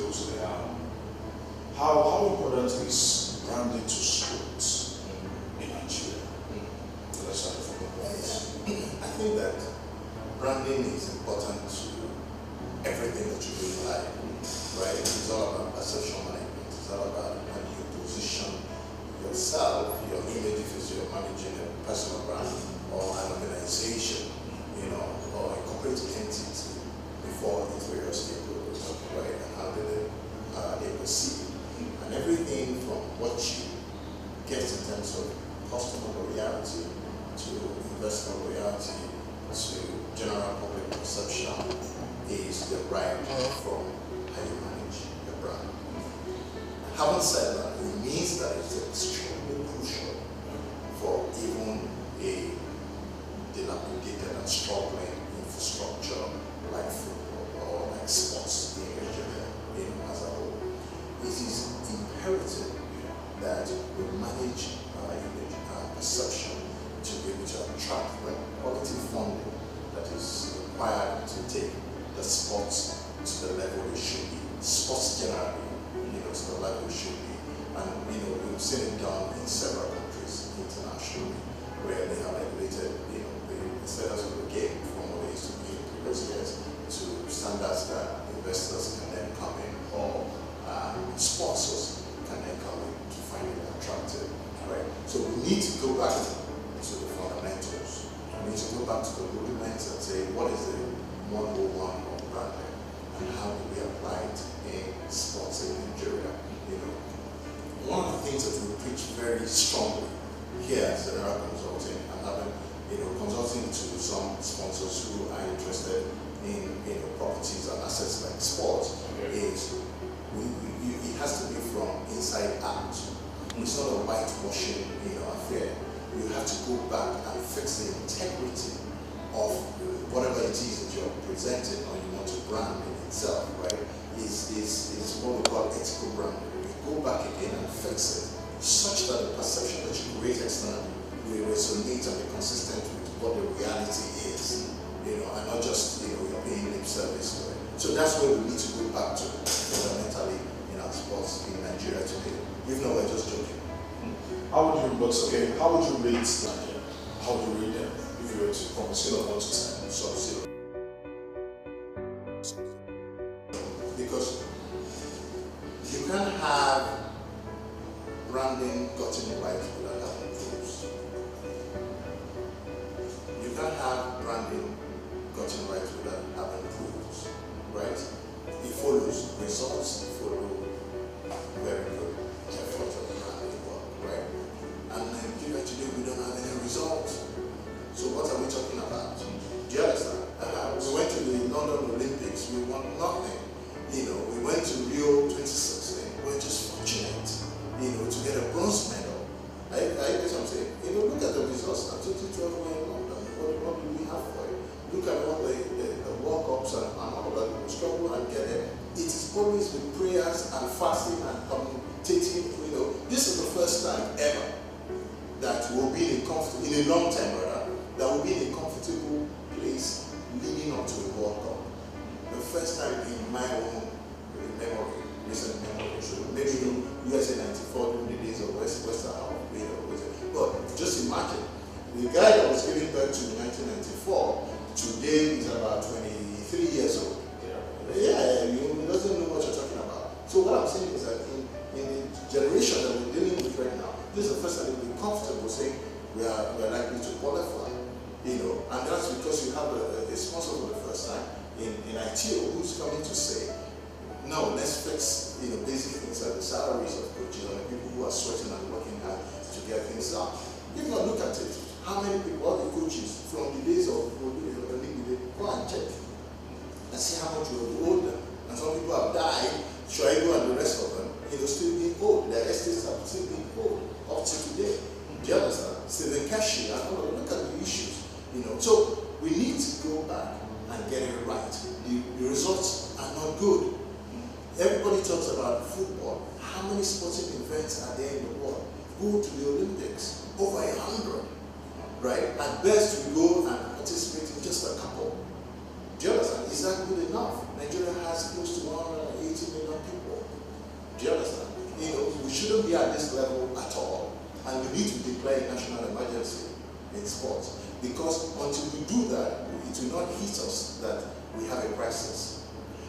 closely, how important is branding to sports in Nigeria? Let's start from the point. I think that branding is important to everything that you do in life, right? It's all about perception management. It's all about how you position yourself, your image, if you're managing a personal brand or an organization, or a corporate entity before its various stakeholders, right? And how they perceive. And everything from what you get in terms of customer loyalty to investor loyalty to general public perception is derived from how you manage your brand. Having said that, it means that it's extremely crucial for even a dilapidated and struggling infrastructure like football or like sports in Nigeria as a whole. It is imperative that we manage our image and perception to be able to attract the quality funding that is required to take the sports to the level it should be. Sports generally, to the level it should be. And we've seen it done in several countries internationally where they have regulated the status of the game from what it used to be in previous years to standards that investors can then come in or sponsors can then come in to find it attractive, right? So we need to go back to the fundamentals. We need to go back to the rudiments and say, what is the 101 of branding and how do we apply it in sports in Nigeria? One of the things that we preach very strongly here at General Consulting and having, consulting to some sponsors who are interested in properties and assets like sports is it has to be from inside out. It's not a whitewashing affair. You have to go back and fix the integrity of whatever it is that you're presenting or you want to brand in itself, right? Is what we call ethical branding. You go back again and fix it such that the perception that you create externally will resonate and be consistent with what the reality is, and not just you're paying lip service to it. So that's where we need to go back to fundamentally in our sports in Nigeria today. Even though we're just joking. How would you rate Nigeria? How would you rate them if you were to from a scale of 1 to 10? So 0. Because you can't have branding gotten right without having rules. You can't have branding gotten right without having rules, right? It follows results, follow very good effort of branding work, right? And Nigeria today, we don't have any results. So what are we talking about? Do you understand? We went to the London Olympics, we won nothing. We went to Rio 2016, we're just fortunate, to get a bronze medal. I guess I'm saying, look at the results now. 2012 we're in London. What do we have for it? Look at all the World Cups and all that. We struggle and get it. It is always with prayers and fasting and commentating. This is the first time ever that we'll be in a long time rather, that we'll be in a comfortable place leading up to the World Cup. The first time in my own memory, recent memory. So maybe USA 94 during the days of Western but just imagine, the guy that was giving birth to in 1994, today is about 23 years old. He doesn't know what you're talking about. So what I'm saying is that in the generation that we're dealing with right now, this is the first time we'll be comfortable saying we are likely to qualify. And that's because you have a sponsor for the first time in ITO who's coming to say, no, let's fix basic things like the salaries of coaches and the people who are sweating and working hard to get things done. If you look at it, how many people, all the coaches from the days of the league, go and check and see how much we owe them. And some people have died, Shoaibu and the rest of them, still being owed. Their estates are still being owed up to today. Do you understand? Stephen Keshi, and all look at the issues. So we need to go back and get it right. The results are not good. Everybody talks about football. How many sporting events are there in the world? Go to the Olympics, over 100, right? At best, we go and participate in just a couple. Do you understand? Is that good enough? Nigeria has close to 180 million people. Do you understand? You know, we shouldn't be at this level at all. And we need to declare a national emergency in sports. Because until we do that, it will not hit us that we have a crisis.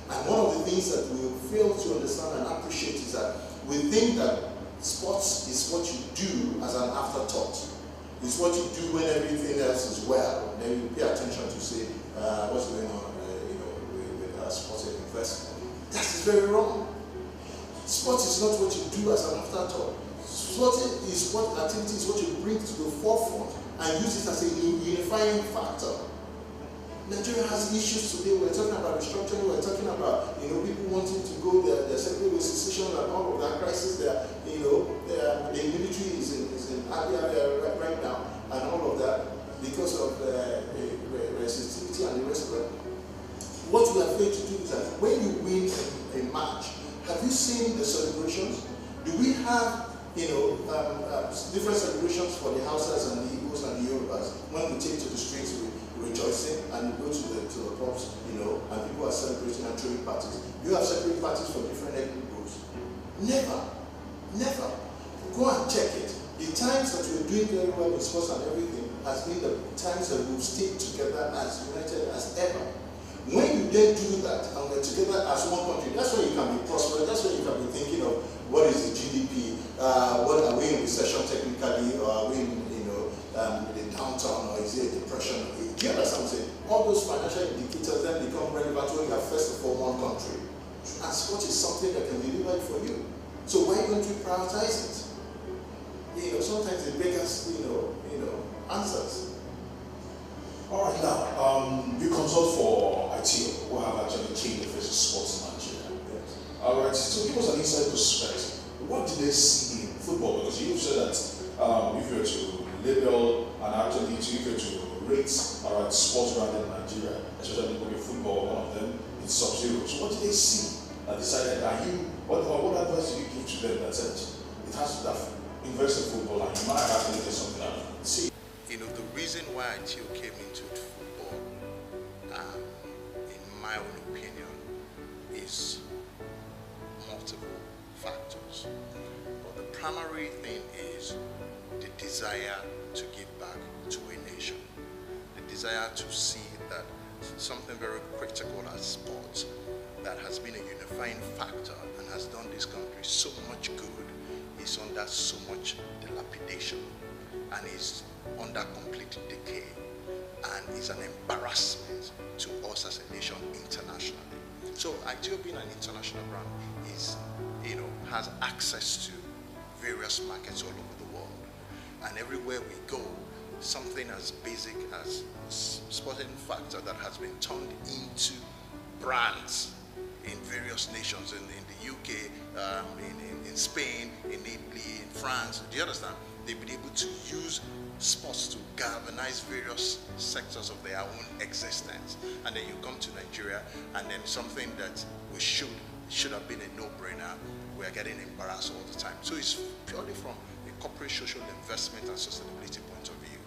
And one of the things that we fail to understand and appreciate is that we think that sports is what you do as an afterthought. It's what you do when everything else is well. Then you pay attention to say, what's going on with sports and investment. That is very wrong. Sport is not what you do as an afterthought. Sport activity is what you bring to the forefront and use it as a unifying factor. Nigeria has issues today. We're talking about restructuring. We're talking about people wanting to go their separate secession and all of that crisis. The military is in Abia right now and all of that because of resistivity and the rest of it. What we are going to do is that when you win a match, have you seen the celebrations? Do we have different celebrations for the Hausas and the Igbos and the Yorubas when we take to the streets? Rejoicing and go to the pubs, and people are celebrating and throwing parties. You have separate parties for different ethnic groups. Never. Go and check it. The times that we're doing very well in sports and everything has been the times that we've stayed together as united as ever. When you then do that and we're together as one country, that's when you can be prosperous. That's when you can be thinking of what is the GDP, what are we in recession technically, or are we in the downtown, or is it a depression? Do you understand what I'm saying? All those financial indicators then become relevant when you are first of all one country. And sport is something that can be delivered for you. So why don't we prioritize it? Sometimes it begs us, answers. All right, now, you consult for ITO, who have actually changed the face of sports in Nigeria. Yes. All right, so give us an inside perspective. What did they see in football? Because you said that if you were to label and actually if you were to rate sports brand in Nigeria, especially maybe football, one of them, it's sub-zero. So what did they see that decided what advice did you give to them that said it has to have invest in football and you might actually get something out of it? See, the reason why ITO came into football, in my own opinion, is multiple factors. But the primary thing is the desire to give back to a nation. The desire to see that something very critical as sports that has been a unifying factor and has done this country so much good is under so much dilapidation and is under complete decay and is an embarrassment to us as a nation internationally. So ITO being an international brand has access to various markets all over the world. And everywhere we go, something as basic as sporting factor that has been turned into brands in various nations, in the UK, in Spain, in Italy, in France. Do you understand? They've been able to use sports to galvanize various sectors of their own existence. And then you come to Nigeria, and then something that we should have been a no-brainer, we're getting embarrassed all the time. So it's purely from a corporate social investment and sustainability point of view.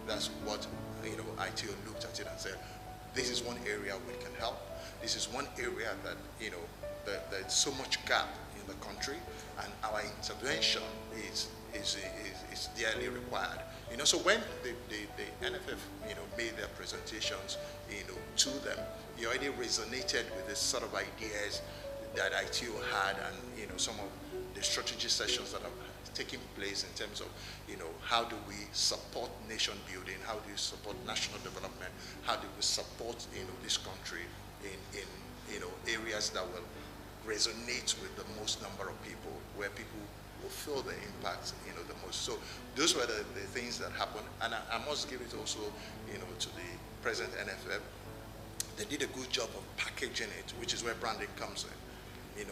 That's what ITO looked at it and said, this is one area we can help. This is one area that there's so much gap in the country, and our intervention is dearly required. So when the NFF made their presentations to them, it already resonated with this sort of ideas that ITO had, and some of the strategy sessions that have taking place in terms of how do we support nation building, how do we support national development, how do we support this country in areas that will resonate with the most number of people, where people will feel the impact the most. So those were the things that happened, and I must give it also to the present NFF. They did a good job of packaging it, which is where branding comes in.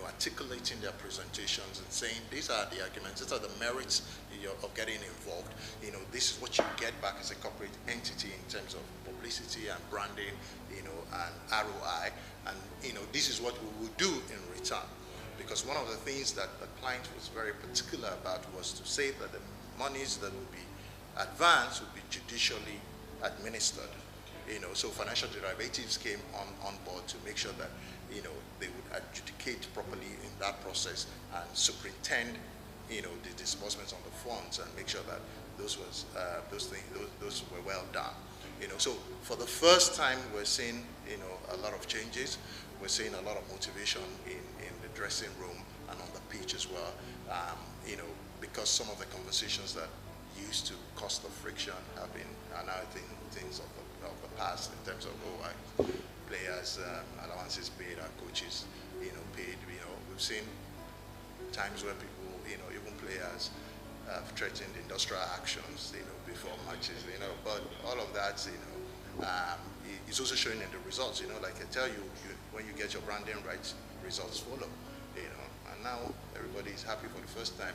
Articulating their presentations and saying these are the arguments, these are the merits of getting involved. This is what you get back as a corporate entity in terms of publicity and branding, and ROI, and this is what we will do in return. Because one of the things that the client was very particular about was to say that the monies that will be advanced will be judicially administered. So financial derivatives came on board to make sure that, they would adjudicate properly in that process and superintend, the disbursements on the funds and make sure that those were well done. So for the first time, we're seeing, a lot of changes. We're seeing a lot of motivation in the dressing room and on the pitch as well. Because some of the conversations that used to cause the friction are now things of the past in terms of players allowances paid, our coaches paid. We've seen times where people, even players have threatened industrial actions before matches, but all of that is also showing in the results. Like I tell you, when you get your branding right, results follow. And now everybody is happy for the first time.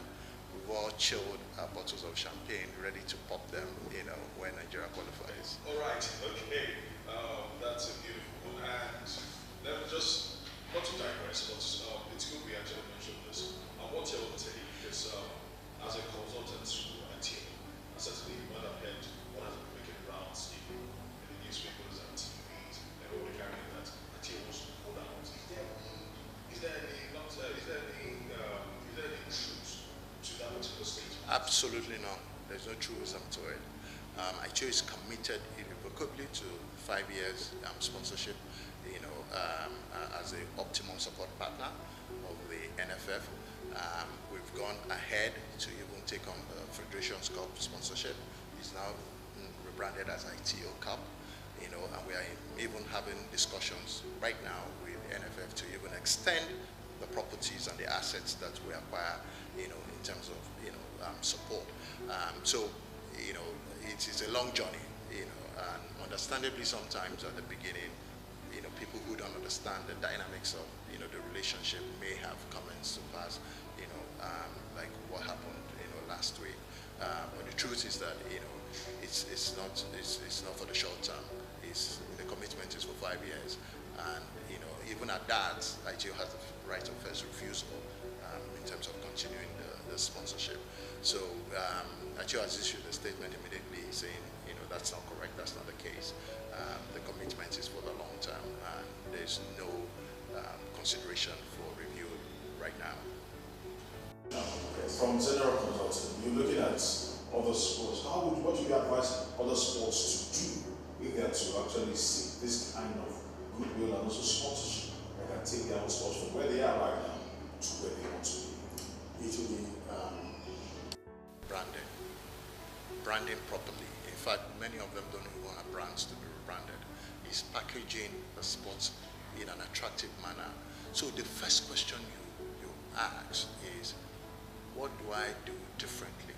We've all chilled our bottles of champagne, ready to pop them, when Nigeria qualifies. All right, okay, that's a beautiful one. And let me just, not to digress, but it's good we actually mentioned this. What's your take? Because as a consultant to a team, certainly you might have heard what has been making rounds in the newspapers and TVs, and all the carrying that a team was pulled out. Is there any truth to that particular statement? Absolutely not. There's no truism to it. ITO is committed irrevocably to 5 years sponsorship, as the optimum support partner of the NFF. We've gone ahead to even take on the Federation's Cup sponsorship. It's now rebranded as ITO Cup, and we are even having discussions right now with the NFF to even extend the properties and the assets that we acquire, in terms of, support. So, it's a long journey, and understandably sometimes at the beginning, people who don't understand the dynamics of, the relationship may have comments to pass, like what happened, last week. But the truth is that, it's not for the short term. The commitment is for 5 years, and even at that, ITO has the right of first refusal in terms of continuing the sponsorship. So ITO has issued a statement immediately saying, that's not correct, that's not the case. The commitment is for the long term, and there's no consideration for review right now. Okay. From general consulting, you're looking at other sports. What would you advise other sports to do if they are to actually seek this kind of goodwill and also sponsorship? They can take their own sports from where they are right now to where they want to be. It will be branding properly. In fact, many of them don't even have brands to be rebranded. It's packaging the sports in an attractive manner. So the first question you ask is, what do I do differently?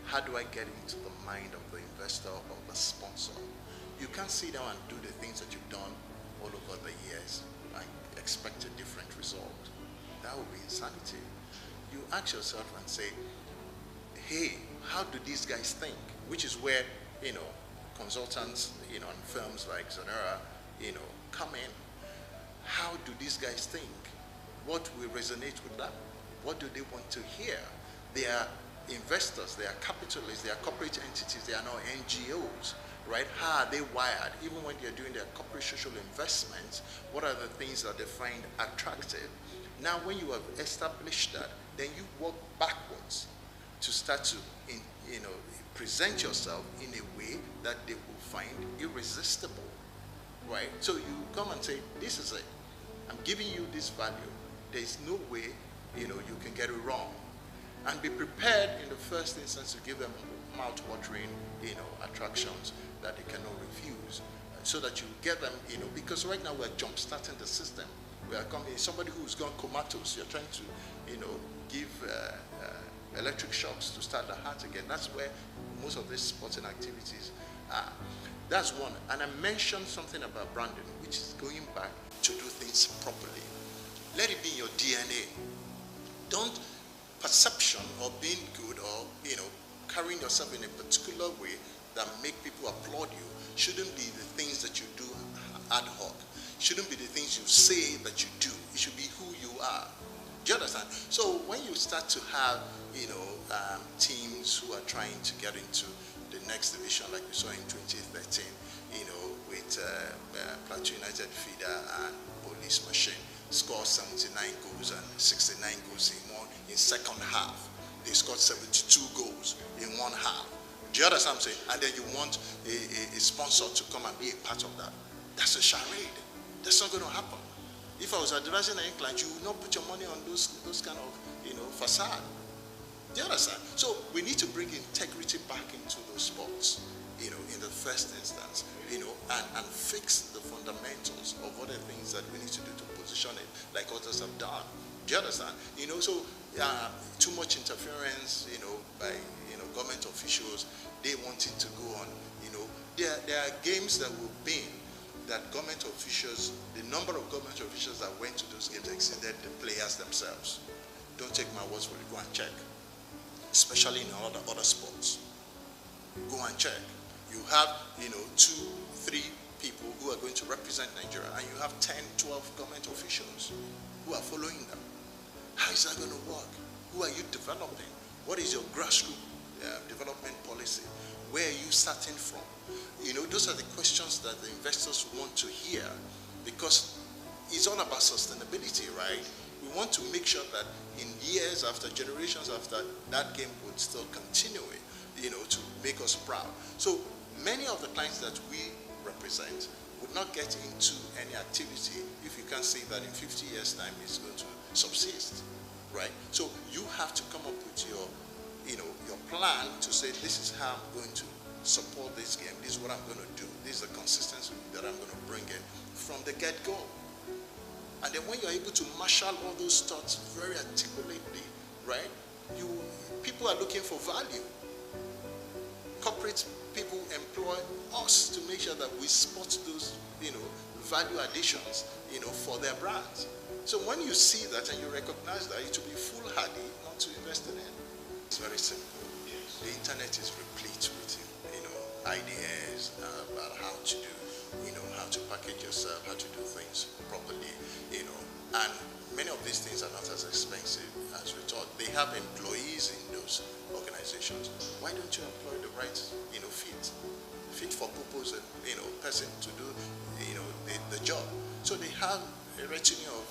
How do I get into the mind of the investor or the sponsor? You can't sit down and do the things that you've done all over the years and expect a different result. That would be insanity. You ask yourself and say, hey, how do these guys think? Which is where, consultants, and firms like Zonera, come in. How do these guys think? What will resonate with them? What do they want to hear? They are investors, they are capitalists, they are corporate entities, they are now NGOs, right? How are they wired? Even when they're doing their corporate social investments, what are the things that they find attractive? Now, when you have established that, then you work backwards to start to, present yourself in a way that they will find irresistible, right? So you come and say, this is it. I'm giving you this value. There's no way, you can get it wrong. And be prepared in the first instance to give them mouth-watering, attractions that they cannot refuse, so that you get them, because right now we're jump-starting the system. We are coming, somebody who's gone comatose, you're trying to, give electric shocks to start the heart again. That's where most of these sporting activities are. That's one. And I mentioned something about branding, which is going back to do things properly. Let it be in your DNA. Don't perception or being good or, carrying yourself in a particular way that make people applaud you shouldn't be the things that you do ad hoc. Shouldn't be the things you say that you do. It should be who you are. Do you understand? So when you start to have, teams who are trying to get into the next division, like we saw in 2013, with with Plateau United feeder and police machine. Scored 79 goals and 69 goals in second half. They scored 72 goals in one half. Do you understand what I'm saying? And then you want a sponsor to come and be a part of that. That's a charade. That's not going to happen. If I was advising an client, you would not put your money on those kind of, facade. Do you understand? So we need to bring integrity back into those sports, in the first instance, and fix the fundamentals of what the things that we need to do to position it like others have done. Do you understand? So too much interference, by government officials. They want it to go on. There are games that will be that government officials, the number of government officials that went to those games exceeded the players themselves. Don't take my words for it. Go and check. Especially in other sports. Go and check. You have, 2, 3 people who are going to represent Nigeria, and you have 10, 12 government officials who are following them. How is that going to work? Who are you developing? What is your grassroots development policy? Where are you starting from? Those are the questions that the investors want to hear, because it's all about sustainability, right? We want to make sure that in years after, generations after, that game would still continue, to make us proud. So many of the clients that we represent would not get into any activity if you can't say that in 50 years' time it's going to subsist, right? So you have to come up with your plan to say, this is how I'm going to support this game. This is what I'm going to do. This is the consistency that I'm going to bring in from the get-go. And then when you're able to marshal all those thoughts very articulately, right? People are looking for value. Corporate people employ us to make sure that we spot those, value additions, for their brands. So when you see that and you recognize that, it will be foolhardy not to invest in it. It's very simple. The internet is replete with, ideas about how to do, how to package yourself, how to do things properly, and many of these things are not as expensive as we thought. They have employees in those organizations. Why don't you employ the right, fit for purpose, person to do, the job? So they have a retinue of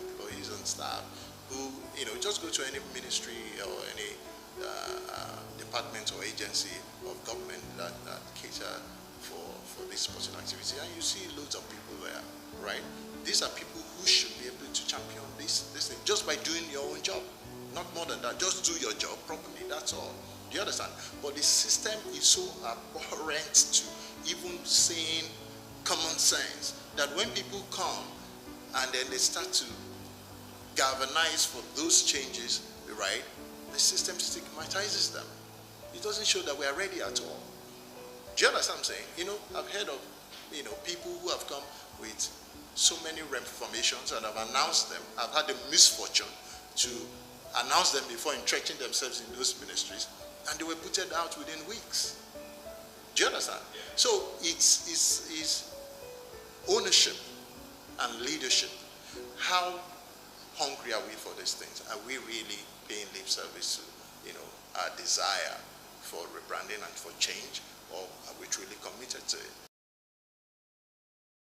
employees and staff who, just go to any ministry or any department or agency of government that cater for this sporting activity, and you see loads of people there, right? These are people who should be able to champion this thing just by doing your own job. Not more than that, just do your job properly, that's all. Do you understand? But the system is so abhorrent to even saying common sense that when people come and then they start to galvanize for those changes, right? The system stigmatizes them. It doesn't show that we are ready at all. Do you understand what I'm saying? I've heard of, people who have come with so many reformations and have announced them. I've had the misfortune to announce them before entrenching themselves in those ministries, and they were booted out within weeks. Do you understand? So it's ownership and leadership. How hungry are we for these things? Are we really paying lip service to, our desire for rebranding and for change, or are we truly committed to it?